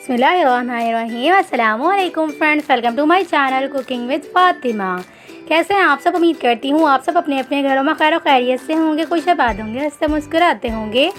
बिस्मिल्लाहिर्रहमानिर्रहीम। अस्सलामुअलैकुम friends, welcome to my channel cooking with Fatima. कैसे हैं आप सब? उम्मीद करती हूँ आप सब अपने अपने घरों में खैर खैरियत से होंगे, खुश आबाद होंगे, हंसते मुस्कुराते होंगे।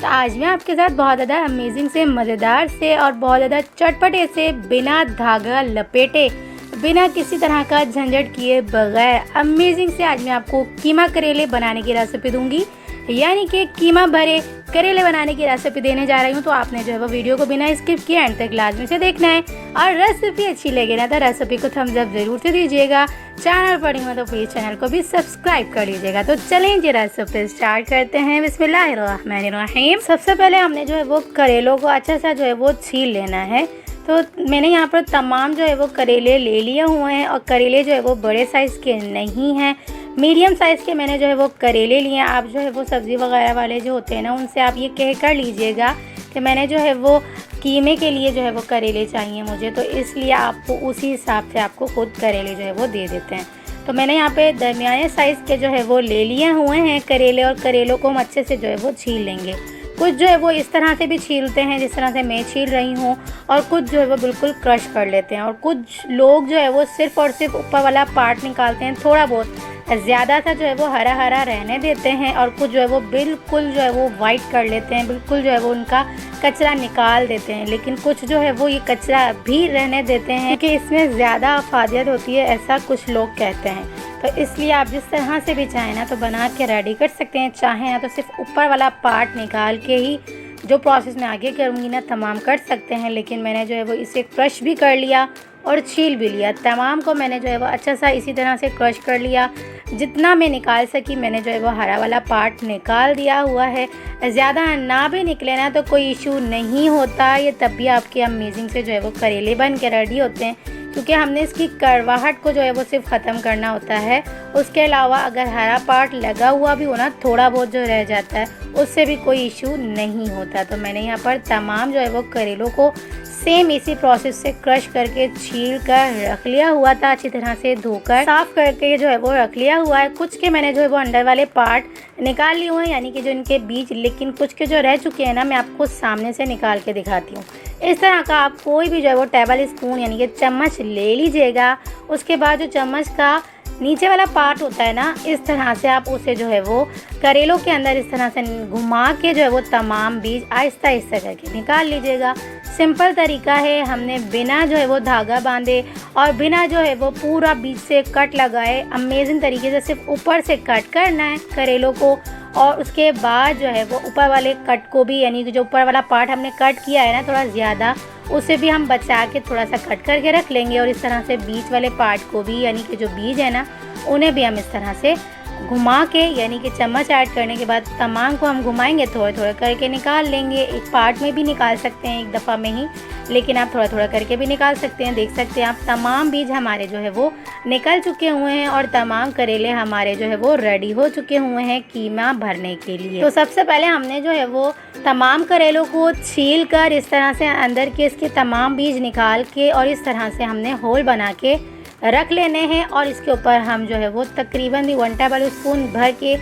तो आज मैं आपके साथ बहुत ज़्यादा अमेजिंग से, मज़ेदार से और बहुत ज़्यादा चटपटे से, बिना धागा लपेटे, बिना किसी तरह का झंझट किए बगैर अमेजिंग से आज मैं आपको कीमा करेले बनाने की रेसिपी दूंगी। यानी कि कीमा भरे करेले बनाने की रेसिपी देने जा रही हूँ। तो आपने जो है वो वीडियो को बिना स्किप किए एंड तक लाजमी से देखना है। और रेसिपी अच्छी लगे ना तो रेसिपी को थम्स अप ज़रूर से दीजिएगा। चैनल पर नहीं हो तो प्लीज़ चैनल को भी सब्सक्राइब कर लीजिएगा। तो चलें जी रेसिपी स्टार्ट करते हैं। बिस्मिल्लाहिर्रहमानिर्रहीम। सबसे पहले हमने जो है वो करेलों को अच्छा सा जो है वो छील लेना है। तो मैंने यहाँ पर तमाम जो है वो करेले ले लिए हुए हैं और करेले जो है वो बड़े साइज़ के नहीं हैं, मीडियम साइज़ के मैंने जो है वो करेले लिए हैं। आप जो है वो सब्ज़ी वगैरह वाले जो होते हैं ना, उनसे आप ये कह कर लीजिएगा कि मैंने जो है वो कीमे के लिए जो है वो करेले चाहिए मुझे, तो इसलिए आपको उसी हिसाब से आपको खुद करेले जो है वो दे देते हैं। तो मैंने यहाँ पे दरमियाने साइज़ के जो है वो ले लिए हुए हैं करेले, और करेलों को हम अच्छे से जो है वो छील लेंगे। कुछ जो है वो इस तरह से भी छीलते हैं जिस तरह से मैं छील रही हूँ, और कुछ जो है वो बिल्कुल क्रश कर लेते हैं, और कुछ लोग जो है वो सिर्फ़ और सिर्फ ऊपर वाला पार्ट निकालते हैं, थोड़ा बहुत ज़्यादा सा जो है वो हरा हरा रहने देते हैं, और कुछ जो है वो बिल्कुल जो है वो वाइट कर लेते हैं, बिल्कुल जो है वो उनका कचरा निकाल देते हैं। लेकिन कुछ जो है वो ये कचरा भी रहने देते हैं क्योंकि इसमें ज़्यादा अफादियत होती है, ऐसा कुछ लोग कहते हैं। तो इसलिए आप जिस तरह से भी चाहें ना तो बना के रेडी कर सकते हैं। चाहें ना तो सिर्फ ऊपर वाला पार्ट निकाल के ही जो प्रोसेस मैं आगे करूँगी ना तमाम कर सकते हैं। लेकिन मैंने जो है वो इसे क्रश भी कर लिया और छील भी लिया। तमाम को मैंने जो है वो अच्छा सा इसी तरह से क्रश कर लिया। जितना मैं निकाल सकी मैंने जो है वो हरा वाला पार्ट निकाल दिया हुआ है। ज़्यादा ना भी निकले ना तो कोई इशू नहीं होता, ये तब भी आपके अमेजिंग से जो है वो करेले बन के रेडी होते हैं, क्योंकि हमने इसकी कड़वाहट को जो है वो सिर्फ ख़त्म करना होता है। उसके अलावा अगर हरा पार्ट लगा हुआ भी हो ना, थोड़ा बहुत जो रह जाता है, उससे भी कोई इशू नहीं होता। तो मैंने यहाँ पर तमाम जो है वो करेलों को सेम इसी प्रोसेस से क्रश करके छील कर रख लिया हुआ था, अच्छी तरह से धोकर साफ करके जो है वो रख लिया हुआ है। कुछ के मैंने जो है वो अंदर वाले पार्ट निकाल लिए हुए हैं, यानी कि जो इनके बीज, लेकिन कुछ के जो रह चुके हैं ना मैं आपको सामने से निकाल के दिखाती हूँ। इस तरह का आप कोई भी जो है वो टेबल स्पून यानी कि चम्मच ले लीजिएगा। उसके बाद जो चम्मच का नीचे वाला पार्ट होता है ना, इस तरह से आप उसे जो है वो करेलों के अंदर इस तरह से घुमा के जो है वो तमाम बीज आहिस्ता आहिस्ता करके निकाल लीजिएगा। सिंपल तरीका है, हमने बिना जो है वो धागा बांधे और बिना जो है वो पूरा बीज से कट लगाए अमेजिंग तरीके से सिर्फ ऊपर से कट करना है करेलों को। और उसके बाद जो है वो ऊपर वाले कट को भी, यानी कि जो ऊपर वाला पार्ट हमने कट किया है ना थोड़ा ज़्यादा, उसे भी हम बचा के थोड़ा सा कट करके रख लेंगे। और इस तरह से बीच वाले पार्ट को भी, यानी कि जो बीज है ना, उन्हें भी हम इस तरह से घुमा के, यानी कि चम्मच ऐड करने के बाद तमाम को हम घुमाएंगे, थोड़े थोड़े करके निकाल लेंगे। एक पार्ट में भी निकाल सकते हैं एक दफ़ा में ही, लेकिन आप थोड़ा थोड़ा करके भी निकाल सकते हैं। देख सकते हैं आप तमाम बीज हमारे जो है वो निकल चुके हुए हैं और तमाम करेले हमारे जो है वो रेडी हो चुके हुए हैं कीमा भरने के लिए। तो सबसे पहले हमने जो है वो तमाम करेलों को छील कर इस तरह से अंदर के इसके तमाम बीज निकाल के और इस तरह से हमने होल बना के रख लेने हैं। और इसके ऊपर हम जो है वो तकरीबन 1 टेबल स्पून भर के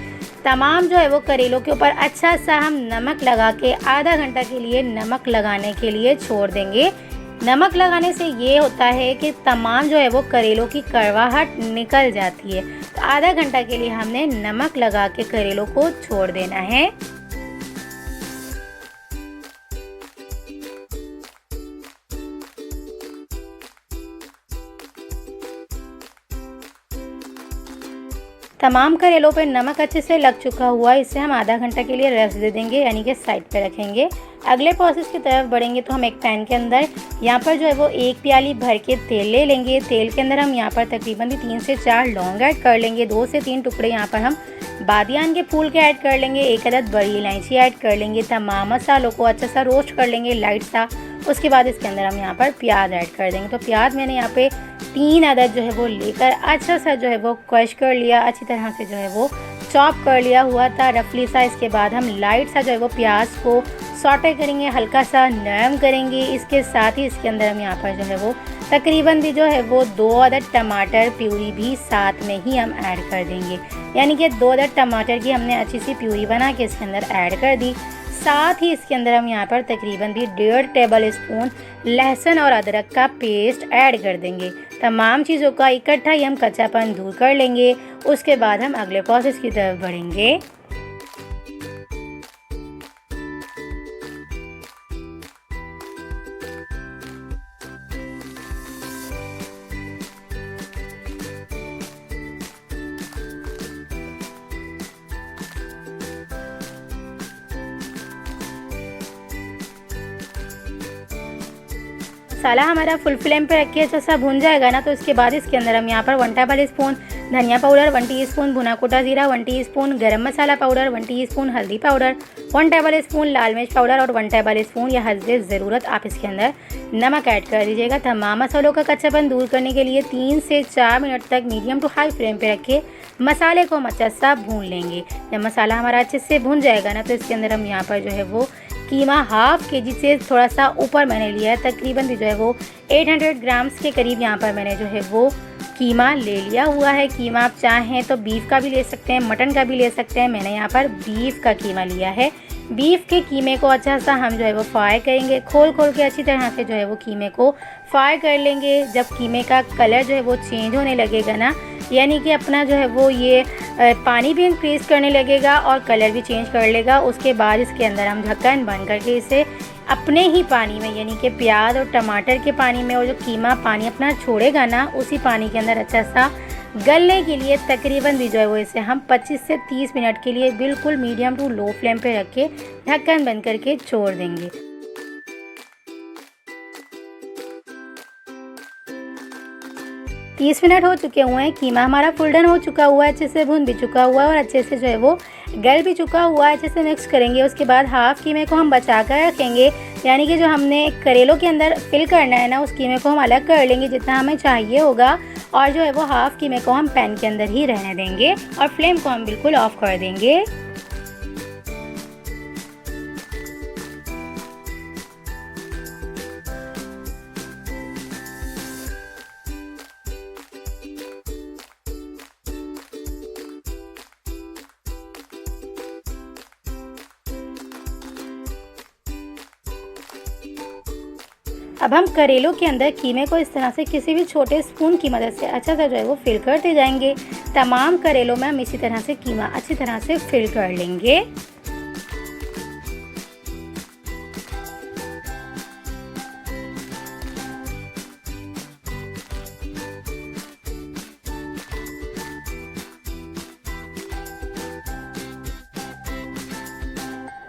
तमाम जो है वो करेलों के ऊपर अच्छा सा हम नमक लगा के आधा घंटा के लिए नमक लगाने के लिए छोड़ देंगे। नमक लगाने से ये होता है कि तमाम जो है वो करेलों की कड़वाहट निकल जाती है। तो आधा घंटा के लिए हमने नमक लगा के करेलों को छोड़ देना है। तमाम करेलों पर नमक अच्छे से लग चुका हुआ, इसे हम आधा घंटा के लिए रेस्ट दे देंगे, यानी कि साइड पे रखेंगे। अगले प्रोसेस की तरफ बढ़ेंगे। तो हम एक पैन के अंदर यहाँ पर जो है वो 1 प्याली भर के तेल ले लेंगे। तेल के अंदर हम यहाँ पर तकरीबन 3 से 4 लौंग ऐड कर लेंगे। 2 से 3 टुकड़े यहाँ पर हम बादियान के फूल के ऐड कर लेंगे। 1 अदद बड़ी इलायची ऐड कर लेंगे। तमाम मसालों को अच्छा सा रोस्ट कर लेंगे लाइट सा। उसके बाद इसके अंदर हम यहाँ पर प्याज ऐड कर देंगे। तो प्याज मैंने यहाँ पे 3 अदद जो है वो लेकर अच्छा सा जो है वो क्रश कर लिया, अच्छी तरह से जो है वो चॉप कर लिया हुआ था रफली सा। इसके बाद हम लाइट सा जो है वो प्याज को सॉटे करेंगे, हल्का सा नरम करेंगे। इसके साथ ही इसके अंदर हम यहाँ पर जो है वो तकरीबन भी जो है वो 2 अदद टमाटर प्यूरी भी साथ में ही हम ऐड कर देंगे, यानी कि 2 अदद टमाटर की हमने अच्छी सी प्यूरी बना के इसके अंदर ऐड कर दी। साथ ही इसके अंदर हम यहाँ पर तकरीबन भी 1.5 टेबल स्पून लहसुन और अदरक का पेस्ट ऐड कर देंगे। तमाम चीज़ों का इकट्ठा ही हम कच्चापन दूर कर लेंगे। उसके बाद हम अगले प्रोसेस की तरफ बढ़ेंगे। मसाला हमारा फुल फ्लेम पे रख के अच्छा सा भून जाएगा ना, तो इसके बाद इसके अंदर हम यहाँ पर 1 टेबलस्पून धनिया पाउडर, 1 टीस्पून भुना कोटा जीरा, 1 टीस्पून गरम मसाला पाउडर, 1 टीस्पून हल्दी पाउडर, 1 टेबलस्पून लाल मिर्च पाउडर और 1 टेबलस्पून या हस्बे ज़रूरत आप इसके अंदर नमक ऐड कर दीजिएगा। तमाम मसालों का कच्चापन दूर करने के लिए 3 से 4 मिनट तक मीडियम टू हाई फ्लेम पे रख के मसाले को हम अच्छा सा भून लेंगे। जब मसाला हमारा अच्छे से भून जाएगा ना, तो इसके अंदर हम यहाँ पर जो है वो कीमा हाफ केजी से थोड़ा सा ऊपर मैंने लिया है, तकरीबन भी जो है वो 800 ग्राम्स के करीब यहाँ पर मैंने जो है वो कीमा ले लिया हुआ है। कीमा आप चाहें तो बीफ का भी ले सकते हैं, मटन का भी ले सकते हैं। मैंने यहाँ पर बीफ का कीमा लिया है। बीफ के कीमे को अच्छा सा हम जो है वो फ्राई करेंगे, खोल के अच्छी तरह से जो है वो कीमे को फ्राई कर लेंगे। जब कीमे का कलर जो है वो चेंज होने लगेगा ना, यानी कि अपना जो है वो ये पानी भी इंक्रीज़ करने लगेगा और कलर भी चेंज कर लेगा, उसके बाद इसके अंदर हम ढक्कन बंद करके इसे अपने ही पानी में, यानी कि प्याज और टमाटर के पानी में, और जो कीमा पानी अपना छोड़ेगा ना, उसी पानी के अंदर अच्छा सा गलने के लिए तकरीबन भी जो है वो इसे हम 25 से 30 मिनट के लिए बिल्कुल मीडियम टू लो फ्लेम पे रख के ढक्कन बंद करके छोड़ देंगे। 30 मिनट हो चुके हुए हैं। कीमा हमारा फुल डन हो चुका हुआ है, अच्छे से भुन भी चुका हुआ है और अच्छे से जो है वो गल भी चुका हुआ है। अच्छे से मिक्स करेंगे। उसके बाद हाफ़ कीमे को हम बचा कर रखेंगे, यानी कि जो हमने करेलों के अंदर फिल करना है ना, उस कीमे को हम अलग कर लेंगे जितना हमें चाहिए होगा, और जो है वो हाफ़ कीमे को हम पैन के अंदर ही रहने देंगे और फ्लेम को हम बिल्कुल ऑफ कर देंगे। अब हम करेलों के अंदर कीमे को इस तरह से किसी भी छोटे स्पून की मदद से अच्छा सा जो है वो फिल करते जाएंगे। तमाम करेलों में हम इसी तरह से कीमा अच्छी तरह से फिल कर लेंगे।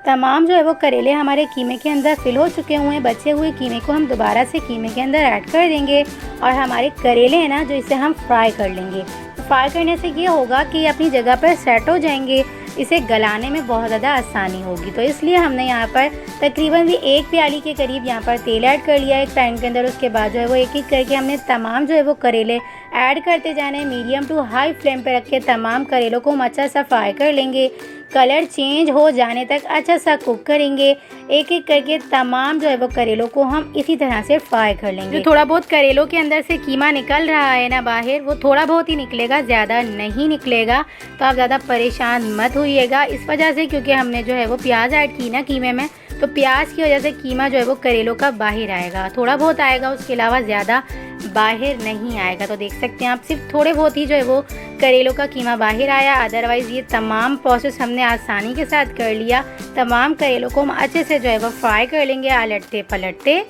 तमाम जो है वो करेले हमारे कीमे के अंदर फिल हो चुके हुए हैं। बचे हुए कीमे को हम दोबारा से कीमे के अंदर ऐड कर देंगे और हमारे करेले हैं ना, जो इसे हम फ्राई कर लेंगे। फ्राई करने से ये होगा कि अपनी जगह पर सेट हो जाएंगे, इसे गलाने में बहुत ज़्यादा आसानी होगी। तो इसलिए हमने यहाँ पर तकरीबन भी 1 प्याली के करीब यहाँ पर तेल ऐड कर लिया है एक पैन के अंदर। उसके बाद जो है वो एक एक करके हमने तमाम जो है वो करेले ऐड करते जाने हैं। मीडियम टू हाई फ्लेम पे रख के तमाम करेलों को हम अच्छा सा फ्राई कर लेंगे। कलर चेंज हो जाने तक अच्छा सा कुक करेंगे। एक एक करके तमाम जो है वो करेलों को हम इसी तरह से फ्राई कर लेंगे। जो थोड़ा बहुत करेलों के अंदर से कीमा निकल रहा है ना बाहर, वो थोड़ा बहुत ही निकलेगा, ज़्यादा नहीं निकलेगा। तो आप ज़्यादा परेशान मत होइएगा इस वजह से, क्योंकि हमने जो है वो प्याज ऐड की ना कीमे में, तो प्याज की वजह से कीमा जो है वो करेलों का बाहर आएगा, थोड़ा बहुत आएगा, उसके अलावा ज़्यादा बाहर नहीं आएगा। तो देख सकते हैं आप, सिर्फ थोड़े बहुत ही जो है वो करेलों का कीमा बाहर आया। अदरवाइज़ ये तमाम प्रोसेस हमने आसानी के साथ कर लिया। तमाम करेलों को हम अच्छे से जो है वो फ्राई कर लेंगे आलटते पलटते।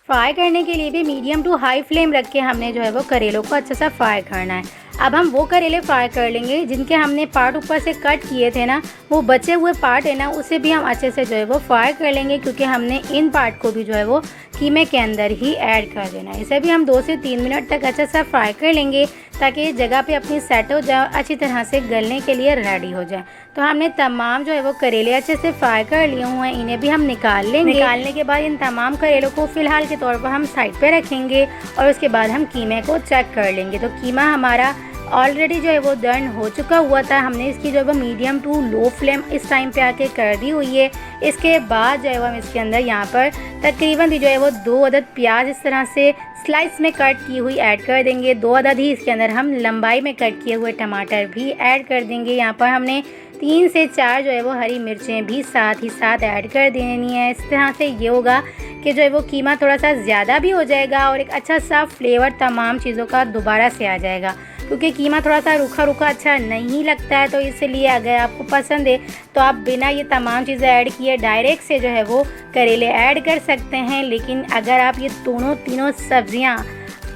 फ्राई करने के लिए भी मीडियम टू हाई फ्लेम रख के हमने जो है वो करेलों को अच्छा सा फ्राई करना है। अब हम वो करेले फ्राई कर लेंगे जिनके हमने पार्ट ऊपर से कट किए थे ना, वो बचे हुए पार्ट है ना, उसे भी हम अच्छे से जो है वो फ्राई कर लेंगे, क्योंकि हमने इन पार्ट को भी जो है वो कीमे के अंदर ही ऐड कर देना है। इसे भी हम 2 से 3 मिनट तक अच्छा सा फ्राई कर लेंगे ताकि ये जगह पे अपनी सेट हो जाए, अच्छी तरह से गलने के लिए रेडी हो जाए। तो हमने तमाम जो है वो करेले अच्छे से फ्राई कर लिए हुए हैं, इन्हें भी हम निकाल लेंगे। निकालने के बाद इन तमाम करेलों को फ़िलहाल के तौर पर हम साइड पे रखेंगे और उसके बाद हम कीमे को चेक कर लेंगे। तो कीमा हमारा ऑलरेडी जो है वो डन हो चुका हुआ था। हमने इसकी जो है वो मीडियम टू लो फ्लेम इस टाइम पे आके कर दी हुई है। इसके बाद जो है वो हम इसके अंदर यहाँ पर तकरीबन भी जो है वो 2 अदद प्याज इस तरह से स्लाइस में कट की हुई ऐड कर देंगे। 2 अदद ही इसके अंदर हम लंबाई में कट किए हुए टमाटर भी ऐड कर देंगे। यहाँ पर हमने 3 से 4 जो है वो हरी मिर्चें भी साथ ही साथ ऐड कर देनी है। इस तरह से ये होगा कि जो है वो कीमा थोड़ा सा ज़्यादा भी हो जाएगा और एक अच्छा सा फ्लेवर तमाम चीज़ों का दोबारा से आ जाएगा, क्योंकि कीमा थोड़ा सा रूखा रूखा अच्छा नहीं लगता है। तो इसलिए अगर आपको पसंद है तो आप बिना ये तमाम चीज़ें ऐड किए डायरेक्ट से जो है वो करेले ऐड कर सकते हैं। लेकिन अगर आप ये तीनों सब्जियां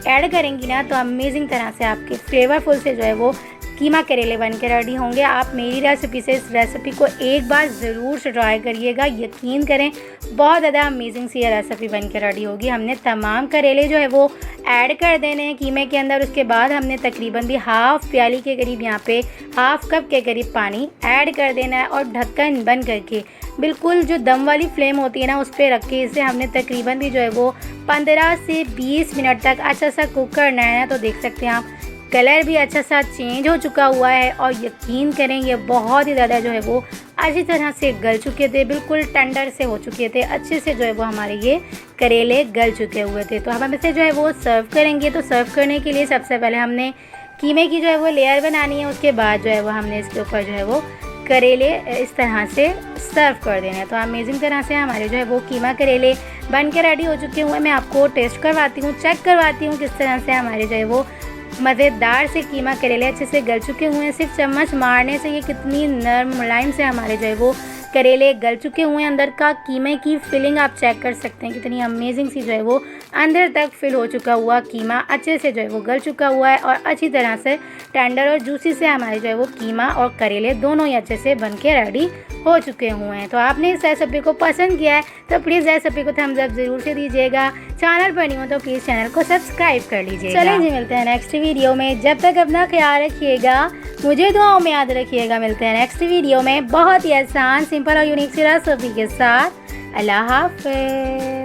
ऐड करेंगी ना तो अमेजिंग तरह से आपके फ्लेवरफुल से जो है वो कीमा करेले बन के रेडी होंगे। आप मेरी रेसिपी से इस रेसिपी को एक बार ज़रूर से ट्राई करिएगा, यकीन करें बहुत ज़्यादा अमेजिंग सी ये रेसिपी बन के रेडी होगी। हमने तमाम करेले जो है वो ऐड कर देने हैं कीमे के अंदर। उसके बाद हमने तकरीबन भी हाफ़ प्याली के करीब यहाँ पे हाफ़ कप के करीब पानी ऐड कर देना है और ढक्कन बंद करके बिल्कुल जो दम वाली फ्लेम होती है ना उस पर रख के इसे हमने तकरीबन भी जो है वो 15 से 20 मिनट तक अच्छा सा कुक करना है। तो देख सकते हैं आप कलर भी अच्छा सा चेंज हो चुका हुआ है और यकीन करें ये बहुत ही ज़्यादा जो है वो अच्छी तरह से गल चुके थे, बिल्कुल टेंडर से हो चुके थे, अच्छे से जो है वो हमारे ये करेले गल चुके हुए थे। तो हम इसे जो है वो सर्व करेंगे। तो सर्व करने के लिए सबसे पहले हमने कीमे की जो है वो लेयर बनानी है। उसके बाद जो है वो हमने इसके ऊपर जो है वो करेले इस तरह से सर्व कर देना है। तो अमेजिंग तरह से हमारे जो है वो कीमा करेले बन के रेडी हो चुके हुए। मैं आपको टेस्ट करवाती हूँ, चेक करवाती हूँ किस तरह से हमारे जो है वो मज़ेदार से कीमा करेले अच्छे से गल चुके हुए हैं। सिर्फ चम्मच मारने से ये कितनी नरम मुलायम से हमारे जो है वो करेले गल चुके हुए हैं। अंदर का कीमे की फिलिंग आप चेक कर सकते हैं, कितनी अमेजिंग सी जो है वो अंदर तक फिल हो चुका हुआ कीमा अच्छे से जो है वो गल चुका हुआ है और अच्छी तरह से टेंडर और जूसी से हमारे जो है वो कीमा और करेले दोनों ही अच्छे से बन के रेडी हो चुके हुए हैं। तो आपने इस रेसिपी को पसंद किया है तो प्लीज़ रेसिपी को थम्स अप ज़रूर से दीजिएगा। चैनल पर नहीं हो तो प्लीज़ चैनल को सब्सक्राइब कर लीजिएगा। चलिए जी, मिलते हैं नेक्स्ट वीडियो में। जब तक अपना ख्याल रखिएगा, मुझे दुआओं में याद रखिएगा। मिलते हैं नेक्स्ट वीडियो में बहुत ही आसान, सिंपल और यूनिक सी रेसिपी के साथ। अल्लाह हाफ़िज़।